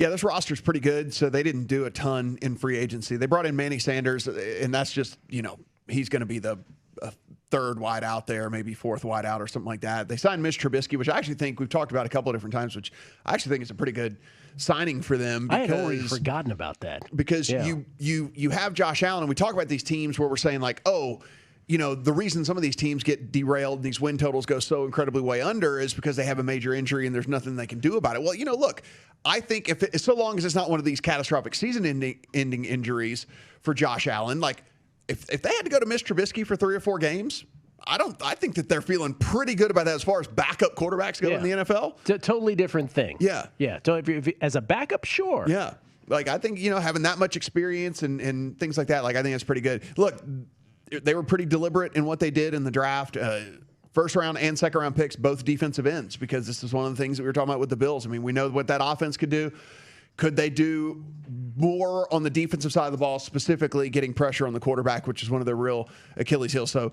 Yeah, this roster's pretty good, so they didn't do a ton in free agency. They brought in Manny Sanders, and that's just, he's going to be the third wide out there, maybe fourth wide out or something like that. They signed Mitch Trubisky, which I actually think we've talked about a couple of different times, which I actually think is a pretty good signing for them. I had already forgotten about that. Because you have Josh Allen, and we talk about these teams where we're saying like, the reason some of these teams get derailed, these win totals go so incredibly way under is because they have a major injury and there's nothing they can do about it. Well, look, I think so long as it's not one of these catastrophic season-ending injuries for Josh Allen, like if they had to go to Mitch Trubisky for 3 or 4 games, I think that they're feeling pretty good about that as far as backup quarterbacks go in the NFL. It's a totally different thing. Yeah. Yeah. So if as a backup, sure. Yeah. Like, I think, having that much experience and things like that, like, I think it's pretty good. Look, they were pretty deliberate in what they did in the draft. First round and second round picks, both defensive ends, because this is one of the things that we were talking about with the Bills. I mean, we know what that offense could do. Could they do more on the defensive side of the ball, specifically getting pressure on the quarterback, which is one of their real Achilles heels? So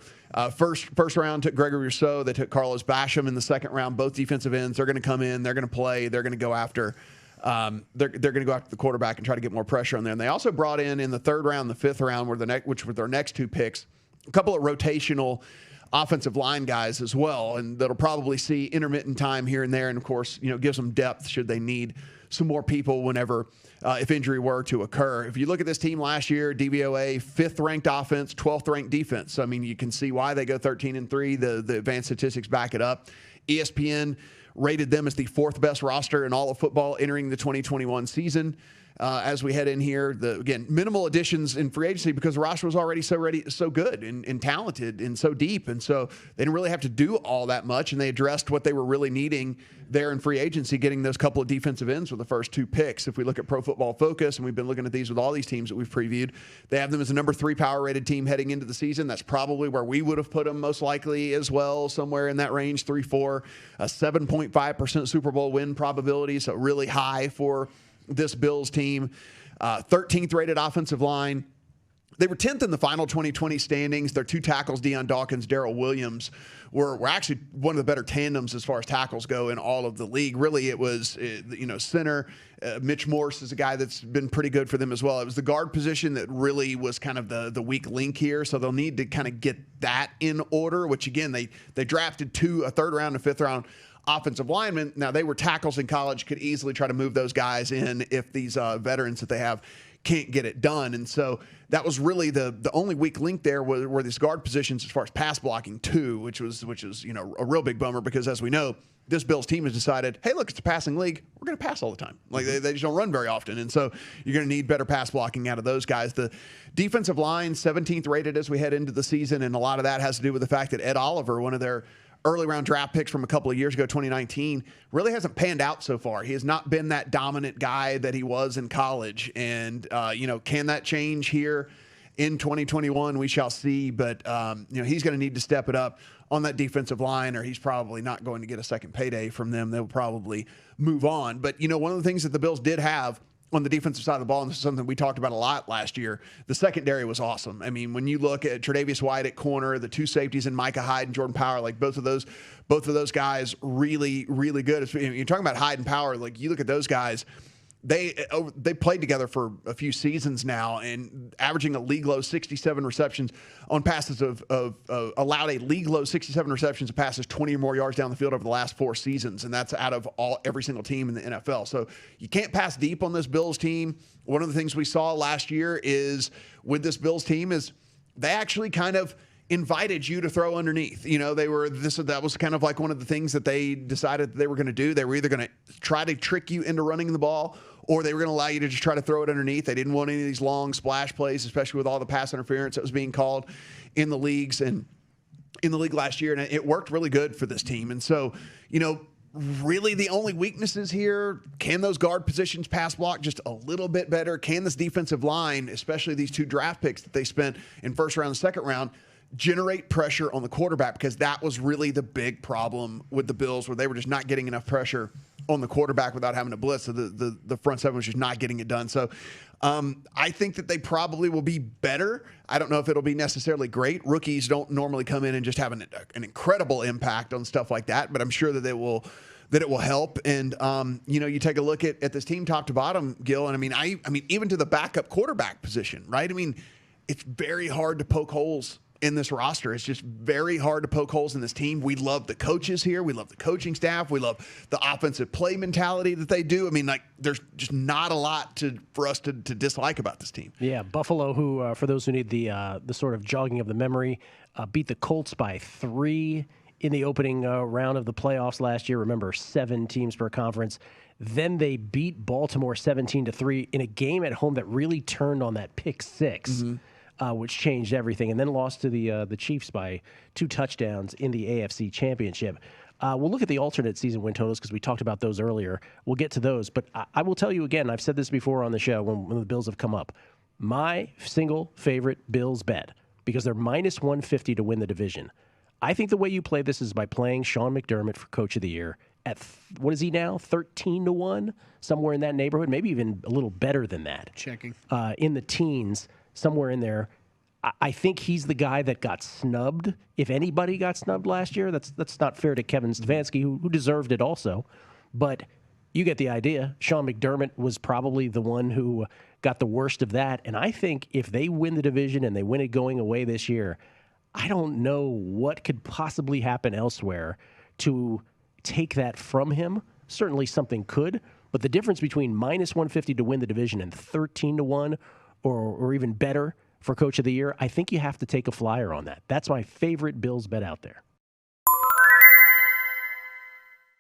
first round took Gregory Rousseau. They took Carlos Basham in the second round, both defensive ends. They're going to come in. They're going to play. They're going to go after they're going to go after the quarterback and try to get more pressure on there. And they also brought in the third round, the fifth round, which were their next 2 picks, a couple of rotational offensive line guys as well, and that'll probably see intermittent time here and there, and of course, gives them depth should they need some more people whenever if injury were to occur. If you look at this team last year, DVOA 5th ranked offense, 12th ranked defense. So I mean, you can see why they go 13-3. The advanced statistics back it up. ESPN rated them as the 4th best roster in all of football entering the 2021 season. As we head in here, again, minimal additions in free agency because the roster was already so good and talented and so deep. And so they didn't really have to do all that much. And they addressed what they were really needing there in free agency, getting those couple of defensive ends with the first 2 picks. If we look at Pro Football Focus, and we've been looking at these with all these teams that we've previewed, they have them as a number 3 power rated team heading into the season. That's probably where we would have put them most likely as well, somewhere in that range, 3-4, a 7.5% Super Bowl win probability. So really high for this Bills team. 13th rated offensive line. They were 10th in the final 2020 standings. Their 2 tackles, Deion Dawkins, Darrell Williams, were actually one of the better tandems as far as tackles go in all of the league. Really, it was, center. Mitch Morse is a guy that's been pretty good for them as well. It was the guard position that really was kind of the weak link here. So they'll need to kind of get that in order, which again, they drafted a 3rd round and 5th round offensive linemen. Now, they were tackles in college, could easily try to move those guys in if these veterans that they have can't get it done. And so that was really the only weak link there were these guard positions as far as pass blocking too, which was a real big bummer because, as we know, this Bills team has decided, hey, look, it's a passing league. We're going to pass all the time. Like they just don't run very often. And so you're going to need better pass blocking out of those guys. The defensive line, 17th rated as we head into the season. And a lot of that has to do with the fact that Ed Oliver, one of their early round draft picks from a couple of years ago, 2019, really hasn't panned out so far. He has not been that dominant guy that he was in college. And, can that change here in 2021? We shall see. But, he's going to need to step it up on that defensive line, or he's probably not going to get a second payday from them. They'll probably move on. But, one of the things that the Bills did have on the defensive side of the ball, and this is something we talked about a lot last year, the secondary was awesome. I mean, when you look at Tre'Davious White at corner, the 2 safeties in Micah Hyde and Jordan Power, like both of those guys really, really good. You're talking about Hyde and Power, like you look at those guys, they played together for a few seasons now and averaging a league low 67 receptions on passes allowed a league low 67 receptions of passes 20 or more yards down the field over the last 4 seasons. And that's out of every single team in the NFL. So you can't pass deep on this Bills team. One of the things we saw last year is with this Bills team is they actually kind of invited you to throw underneath. That was kind of like one of the things that they decided that they were going to do. They were either going to try to trick you into running the ball, or they were going to allow you to just try to throw it underneath. They didn't want any of these long splash plays, especially with all the pass interference that was being called in the leagues and in the league last year. And it worked really good for this team. And so, really the only weaknesses here, can those guard positions pass block just a little bit better? Can this defensive line, especially these 2 draft picks that they spent in first round and second round, generate pressure on the quarterback? Because that was really the big problem with the Bills, where they were just not getting enough pressure on the quarterback without having to blitz. So the front seven was just not getting it done. So I think that they probably will be better. I don't know if it'll be necessarily great. Rookies don't normally come in and just have an incredible impact on stuff like that, but I'm sure that that it will help. And you take a look at this team top to bottom, Gil, and I mean, even to the backup quarterback position, right? I mean, it's very hard to poke holes in this roster. It's just very hard to poke holes in this team. We love the coaches here. We love the coaching staff. We love the offensive play mentality that they do. I mean, there's just not a lot for us to dislike about this team. Yeah, Buffalo, who, for those who need the sort of jogging of the memory, beat the Colts by 3 in the opening round of the playoffs last year. Remember, 7 teams per conference. Then they beat Baltimore 17-3 in a game at home that really turned on that pick 6. Which changed everything, and then lost to the Chiefs by 2 touchdowns in the AFC Championship. We'll look at the alternate season win totals because we talked about those earlier. We'll get to those, but I will tell you again, I've said this before on the show when the Bills have come up, my single favorite Bills bet, because they're minus 150 to win the division. I think the way you play this is by playing Sean McDermott for Coach of the Year at, what is he now, 13-1? Somewhere in that neighborhood, maybe even a little better than that. Checking. In the teens. Somewhere in there. I think he's the guy that got snubbed. If anybody got snubbed last year, that's not fair to Kevin Stefanski, who deserved it also. But you get the idea. Sean McDermott was probably the one who got the worst of that. And I think if they win the division and they win it going away this year, I don't know what could possibly happen elsewhere to take that from him. Certainly something could. But the difference between minus 150 to win the division and 13-1 or even better for Coach of the Year, I think you have to take a flyer on that. That's my favorite Bills bet out there.